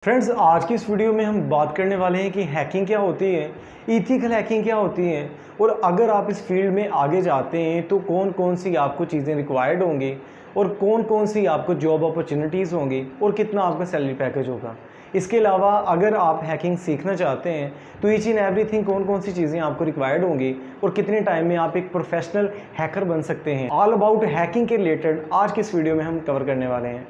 Friends, आज की इस वीडियो में हम बात करने वाले हैं कि हैकिंग क्या होती है, इथिकल हैकिंग क्या होती है और अगर आप इस फील्ड में आगे जाते हैं तो कौन कौन सी आपको चीज़ें रिक्वायर्ड होंगी और कौन कौन सी आपको जॉब अपॉर्चुनिटीज़ होंगी और कितना आपका सैलरी पैकेज होगा। इसके अलावा अगर आप हैकिंग सीखना चाहते हैं तो ईच एंड एवरीथिंग कौन कौन सी चीज़ें आपको रिक्वायर्ड होंगी और कितने टाइम में आप एक प्रोफेशनल हैकर बन सकते हैं, ऑल अबाउट हैकिंग के रिलेटेड आज की इस वीडियो में हम कवर करने वाले हैं।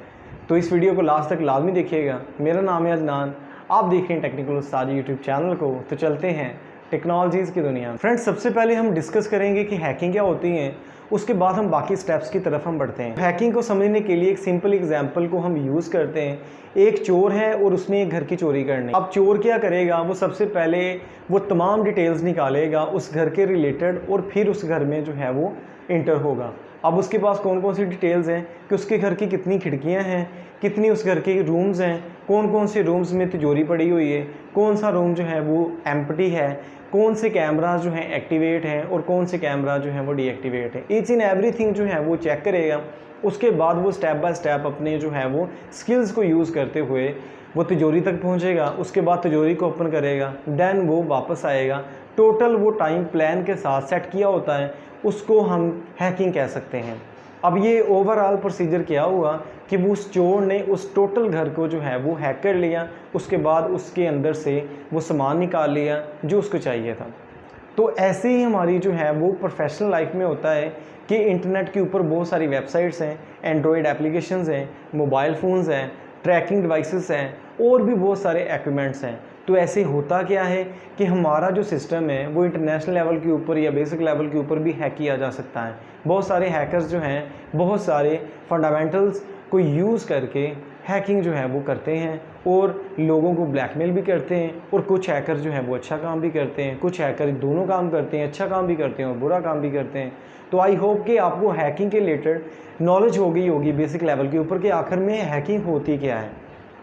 तो इस वीडियो को लास्ट तक लाजमी देखिएगा। मेरा नाम है अदनान, आप देख रहे हैं टेक्निकल उस्ताद यूट्यूब चैनल को। तो चलते हैं टेक्नोलॉजीज़ की दुनिया में। फ्रेंड्स, सबसे पहले हम डिस्कस करेंगे कि हैकिंग क्या होती है, उसके बाद हम बाकी स्टेप्स की तरफ हम बढ़ते हैं। हैकिंग को समझने के लिए एक सिंपल एग्जांपल को हम यूज़ करते हैं। एक चोर है और उसने एक घर की चोरी करनी। अब चोर क्या करेगा, वो सबसे पहले वो तमाम डिटेल्स निकालेगा उस घर के रिलेटेड और फिर उस घर में जो है वो इंटर होगा। अब उसके पास कौन कौन सी डिटेल्स हैं कि उसके घर की कितनी खिड़कियां हैं, कितनी उस घर के रूम्स हैं, कौन कौन से रूम्स में तिजोरी पड़ी हुई है, कौन सा रूम जो है वो एम्प्टी है, कौन से कैमराज जो हैं एक्टिवेट हैं और कौन से कैमरा जो हैं वो डीएक्टिवेट है। ईच एंड एवरीथिंग जो है वो चेक करेगा। उसके बाद वो स्टेप बाय स्टेप अपने जो है वो स्किल्स को यूज़ करते हुए वो तिजोरी तक पहुंचेगा। उसके बाद तिजोरी को ओपन करेगा, देन वो वापस आएगा। टोटल वो टाइम प्लान के साथ सेट किया होता है, उसको हम हैकिंग कह सकते हैं। अब ये ओवरऑल प्रोसीजर क्या हुआ कि वो उस चोर ने उस टोटल घर को जो है वो हैक कर लिया। उसके बाद उसके अंदर से वो सामान निकाल लिया जो उसको चाहिए था। तो ऐसे ही हमारी जो है वो प्रोफेशनल लाइफ में होता है कि इंटरनेट के ऊपर बहुत सारी वेबसाइट्स हैं, एंड्रॉयड एप्लीकेशंस हैं, मोबाइल फ़ोन्स हैं, ट्रैकिंग डिवाइसेस हैं और भी बहुत सारे इक्विपमेंट्स हैं। तो ऐसे होता क्या है कि हमारा जो सिस्टम है वो इंटरनेशनल लेवल के ऊपर या बेसिक लेवल के ऊपर भी हैक किया जा सकता है। बहुत सारे हैकर्स जो हैं बहुत सारे फंडामेंटल्स को यूज़ करके हैकिंग जो है वो करते हैं और लोगों को ब्लैकमेल भी करते हैं। और कुछ हैकर जो है वो अच्छा काम भी करते हैं, कुछ हैकर दोनों काम करते हैं, अच्छा काम भी करते हैं और बुरा काम भी करते हैं। तो आई होप कि आपको हैकिंग के रिलेटेड नॉलेज हो गई होगी बेसिक लेवल के ऊपर कि आखिर में हैकिंग होती क्या है।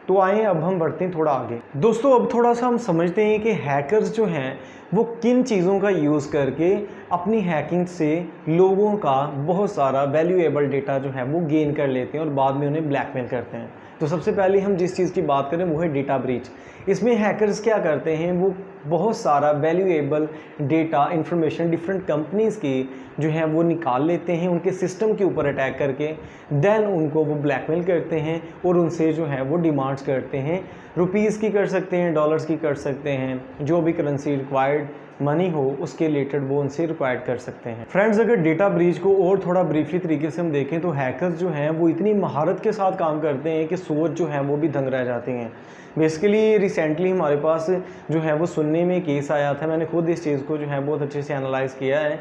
तो आए अब हम बढ़ते हैं थोड़ा आगे। दोस्तों, अब थोड़ा सा हम समझते हैं कि हैकर्स जो हैं वो किन चीज़ों का यूज़ करके अपनी हैकिंग से लोगों का बहुत सारा वैल्यूएबल डेटा जो है वो गेन कर लेते हैं और बाद में उन्हें ब्लैकमेल करते हैं। तो सबसे पहले हम जिस चीज़ की बात करें वो है डेटा ब्रीच। इसमें हैकर्स क्या करते हैं, वो बहुत सारा valuable data information different companies की जो है वो निकाल लेते हैं उनके सिस्टम के ऊपर अटैक करके। देन उनको वो ब्लैकमेल करते हैं और उनसे जो है वो डिमांड्स करते हैं। रुपीज़ की कर सकते हैं, डॉलर्स की कर सकते हैं, जो भी करेंसी रिक्वायर्ड मनी हो उसके रिलेटेड वो उनसे रिक्वायर्ड कर सकते हैं। फ्रेंड्स, अगर डेटा ब्रीच को और थोड़ा ब्रीफली तरीके से हम देखें तो हैकर्स जो हैं वो इतनी महारत के साथ काम करते हैं कि सोच जो है वो भी दंग रह जाती हैं। बेसिकली रिसेंटली हमारे पास जो है वो सुनने में केस आया था, मैंने खुद इस चीज़ को जो है बहुत अच्छे से एनालाइज़ किया है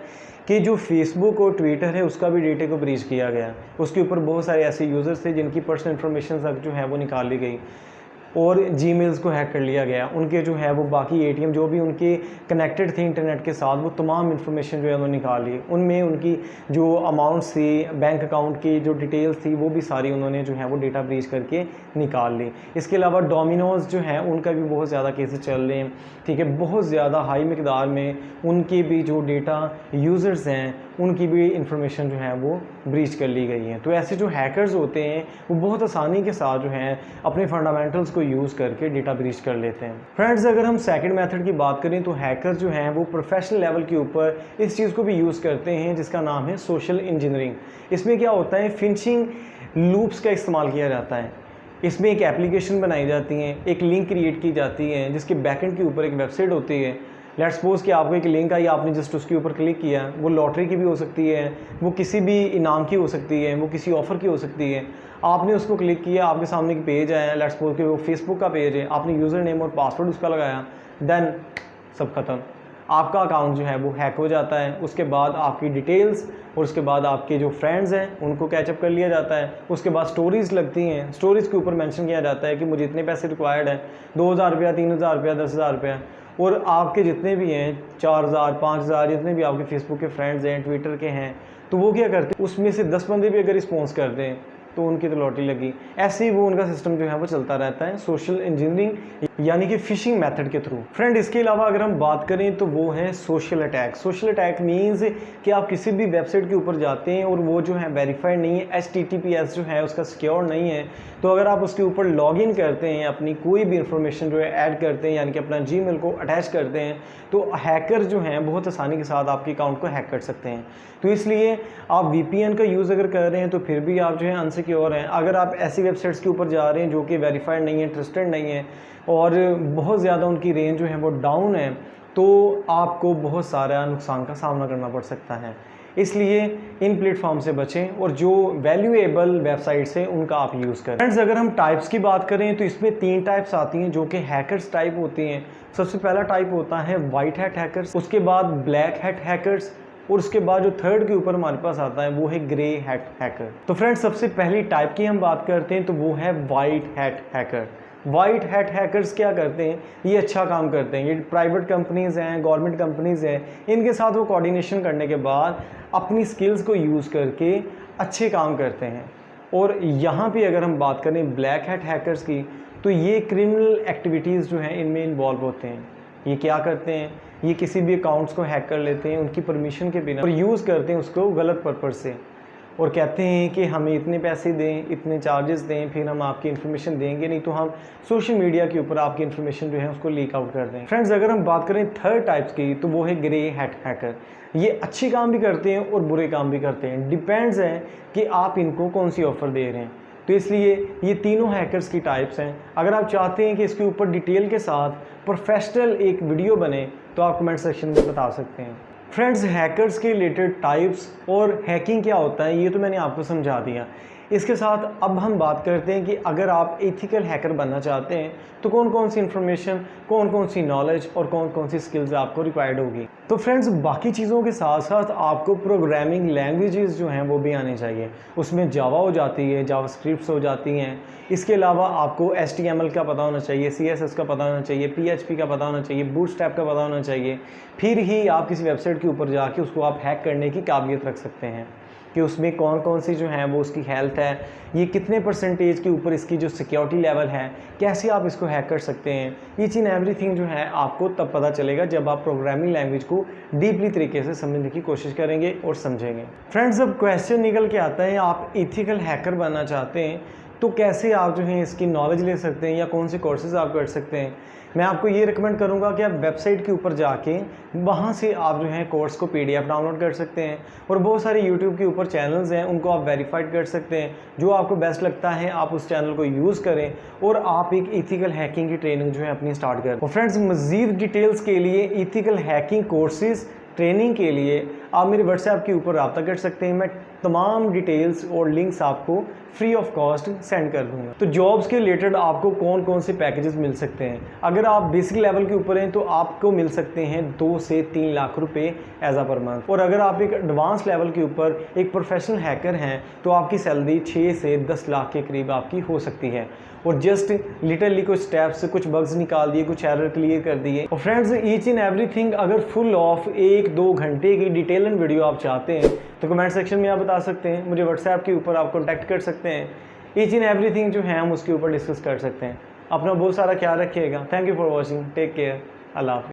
कि जो फेसबुक और ट्विटर है उसका भी डेटे को ब्रीच किया गया। उसके ऊपर बहुत सारे ऐसे यूज़र्स थे जिनकी पर्सनल इन्फॉर्मेशन तक जो है वो निकाल ली गई और जीमेल्स को हैक कर लिया गया। उनके जो है वो बाकी एटीएम जो भी उनके कनेक्टेड थे इंटरनेट के साथ वो तमाम इन्फॉर्मेशन जो है उन्होंने निकाल ली। उनमें उनकी जो अमाउंट्स थी, बैंक अकाउंट की जो डिटेल्स थी वो भी सारी उन्होंने जो है वो डेटा ब्रीच करके निकाल ली। इसके अलावा डोमिनोज जो है उनका भी बहुत ज़्यादा केसेस चल रहे हैं, ठीक है। बहुत ज़्यादा हाई मकदार में उनके भी जो डेटा यूज़र्स हैं उनकी भी इंफॉर्मेशन जो है वो ब्रीच कर ली गई है। तो ऐसे जो हैकर्स होते हैं वो बहुत आसानी के साथ जो है अपने फंडामेंटल्स को यूज़ करके डेटा ब्रीच कर लेते हैं। फ्रेंड्स, अगर हम सेकंड मेथड की बात करें तो हैकर्स जो हैं वो प्रोफेशनल लेवल के ऊपर इस चीज़ को भी यूज़ करते हैं जिसका नाम है सोशल इंजीनियरिंग। इसमें क्या होता है, फिशिंग लूप्स का इस्तेमाल किया जाता है। इसमें एक एप्लीकेशन बनाई जाती है, एक लिंक क्रिएट की जाती है जिसके बैकएंड के ऊपर एक वेबसाइट होती है। लेट्स सपोज कि आपको एक लिंक आई, आपने जस्ट उसके ऊपर क्लिक किया, वो लॉटरी की भी हो सकती है, वो किसी भी इनाम की हो सकती है, वो किसी ऑफ़र की हो सकती है। आपने उसको क्लिक किया, आपके सामने एक पेज आया, लेट्स सपोज कि वो फेसबुक का पेज है, आपने यूज़र नेम और पासवर्ड उसका लगाया, देन सब खत्म। आपका अकाउंट जो है वो हैक हो जाता है। उसके बाद आपकी डिटेल्स और उसके बाद आपके जो फ्रेंड्स हैं उनको कैचअप कर लिया जाता है। उसके बाद स्टोरीज़ लगती हैं, स्टोरीज़ के ऊपर मेंशन किया जाता है कि मुझे इतने पैसे रिक्वायर्ड हैं, 2000 रुपया, 3000 रुपया, 10,000 रुपया। और आपके जितने भी हैं 4000, 5000 जितने भी आपके फेसबुक के फ्रेंड्स हैं, ट्विटर के हैं, तो वो क्या करते हैं, उसमें से 10 बंदे भी अगर रिस्पॉन्स कर दें तो उनकी तो लॉटरी लगी। ऐसे ही वो उनका सिस्टम जो है वो चलता रहता है सोशल इंजीनियरिंग यानी कि फिशिंग मेथड के थ्रू। फ्रेंड इसके अलावा अगर हम बात करें तो वो है social attack. Social attack means कि आप किसी भी वेबसाइट के ऊपर जाते हैं और वो जो है वेरीफाइड नहीं है, HTTPS जो है उसका सिक्योर नहीं है, तो अगर आप उसके ऊपर लॉगिन करते हैं, अपनी कोई भी इंफॉर्मेशन जो है ऐड करते हैं यानी कि अपना जीमेल को अटैच करते हैं, तो हैकर जो हैं बहुत आसानी के साथ आपके अकाउंट को हैक कर सकते हैं। तो इसलिए आप VPN का यूज़ अगर कर रहे हैं तो फिर भी आप जो है अनसिक्योर हैं। अगर आप ऐसी वेबसाइट्स के ऊपर जा रहे हैं जो कि वेरीफाइड नहीं है, ट्रस्टेड नहीं है और बहुत ज़्यादा उनकी रेंज जो है वो डाउन है, तो आपको बहुत सारा नुकसान का सामना करना पड़ सकता है। इसलिए इन प्लेटफॉर्म से बचें और जो वैल्यूएबल वेबसाइट्स हैं उनका आप यूज़ करें। फ्रेंड्स अगर हम टाइप्स की बात करें तो इसमें 3 टाइप्स आती हैं जो कि हैकर्स टाइप होती हैं। सबसे पहला टाइप होता है वाइट हैट हैकर्स, उसके बाद ब्लैक हैट हैकर्स और उसके बाद जो थर्ड के ऊपर हमारे पास आता है वो है ग्रे हैट हैकर। तो फ्रेंड्स सबसे पहली टाइप की हम बात करते हैं तो वो है white hat hacker. White hat hackers क्या करते हैं, ये अच्छा काम करते हैं। ये प्राइवेट कंपनीज़ हैं, गवर्नमेंट कंपनीज़ हैं, इनके साथ वो कोऑर्डिनेशन करने के बाद अपनी स्किल्स को यूज़ करके अच्छे काम करते हैं। और यहाँ पे अगर हम बात करें ब्लैक हैट हैकर्स की, तो ये क्रिमिनल एक्टिविटीज़ जो हैं इनमें इन्वॉल्व होते हैं। ये क्या करते हैं, ये किसी भी अकाउंट्स को हैक कर लेते हैं उनकी परमिशन के बिना और यूज़ करते हैं उसको गलत पर्पज़ से, और कहते हैं कि हमें इतने पैसे दें, इतने चार्जेस दें, फिर हम आपकी इन्फॉर्मेशन देंगे, नहीं तो हम सोशल मीडिया के ऊपर आपकी इन्फॉर्मेशन जो है उसको लीक आउट कर दें। फ्रेंड्स अगर हम बात करें थर्ड टाइप्स की तो वो है ग्रे हैट हैकर। ये अच्छे काम भी करते हैं और बुरे काम भी करते हैं, डिपेंड्स है कि आप इनको कौन सी ऑफ़र दे रहे हैं। तो इसलिए ये तीनों हैकर्स की टाइप्स हैं। अगर आप चाहते हैं कि इसके ऊपर डिटेल के साथ प्रोफेशनल एक वीडियो बने तो आप कमेंट सेक्शन में बता सकते हैं। फ्रेंड्स हैकर्स के रिलेटेड टाइप्स और हैकिंग क्या होता है ये तो मैंने आपको समझा दिया। इसके साथ अब हम बात करते हैं कि अगर आप एथिकल हैकर बनना चाहते हैं तो कौन कौन सी इन्फॉर्मेशन, कौन कौन सी नॉलेज और कौन कौन सी स्किल्स आपको रिक्वायर्ड होगी। तो फ्रेंड्स बाकी चीज़ों के साथ साथ आपको प्रोग्रामिंग लैंग्वेजेस जो हैं वो भी आने चाहिए। उसमें जावा हो जाती है, जावा स्क्रिप्ट्स हो जाती हैं। इसके अलावा आपको HTML का पता होना चाहिए, CSS का पता होना चाहिए, PHP का पता होना चाहिए, बूटस्ट्रैप का पता होना चाहिए। फिर ही आप किसी वेबसाइट के ऊपर जाके उसको आप हैक करने की काबिलियत रख सकते हैं कि उसमें कौन कौन सी जो है वो उसकी हेल्थ है, ये कितने परसेंटेज के ऊपर इसकी जो सिक्योरिटी लेवल है, कैसे आप इसको हैक कर सकते हैं। ईच एंड एवरीथिंग जो है आपको तब पता चलेगा जब आप प्रोग्रामिंग लैंग्वेज को डीपली तरीके से समझने की कोशिश करेंगे और समझेंगे। फ्रेंड्स अब क्वेश्चन निकल के आता है, आप एथिकल हैकर बनना चाहते हैं तो कैसे आप जो है इसकी नॉलेज ले सकते हैं या कौन से कोर्सेज आप कर सकते हैं। मैं आपको ये रिकमेंड करूंगा कि आप वेबसाइट के ऊपर जाके वहाँ से आप जो है कोर्स को PDF डाउनलोड कर सकते हैं और बहुत सारे YouTube के ऊपर चैनल्स हैं उनको आप वेरीफाइड कर सकते हैं। जो आपको बेस्ट लगता है आप उस चैनल को यूज़ करें और आप एक एथिकल हैकिंग की ट्रेनिंग जो है अपनी स्टार्ट करें। और फ्रेंड्स मज़ीद डिटेल्स के लिए एथिकल हैकिंग कोर्सेज़ ट्रेनिंग के लिए आप मेरे WhatsApp के ऊपर रब्ता कर सकते हैं। मैं तमाम डिटेल्स और लिंक्स आपको फ्री ऑफ कॉस्ट सेंड कर दूंगा। तो जॉब्स के रिलेटेड आपको कौन कौन से पैकेजेस मिल सकते हैं, अगर आप बेसिक लेवल के ऊपर हैं तो आपको मिल सकते हैं 2 से 3 लाख रुपए एज आ पर मंथ, और अगर आप एक एडवांस लेवल के ऊपर एक प्रोफेशनल हैकर हैं तो आपकी सैलरी 6 से 10 लाख के करीब आपकी हो सकती है। और जस्ट लिटरली कुछ स्टेप्स, कुछ बग्स निकाल दिए, कुछ एरर क्लियर कर दिए। और फ्रेंड्स ईच एंड एवरीथिंग अगर फुल ऑफ 1-2 घंटे की डिटेल एंड वीडियो आप चाहते हैं तो कमेंट सेक्शन में आप बता सकते हैं, मुझे WhatsApp के ऊपर आप कॉन्टैक्ट कर सकते हैं। ईच एंड एवरीथिंग जो है हम उसके ऊपर डिस्कस कर सकते हैं। अपना बहुत सारा ख्याल रखिएगा। Thank you for watching, take care, अल्लाह हाफ़िज़।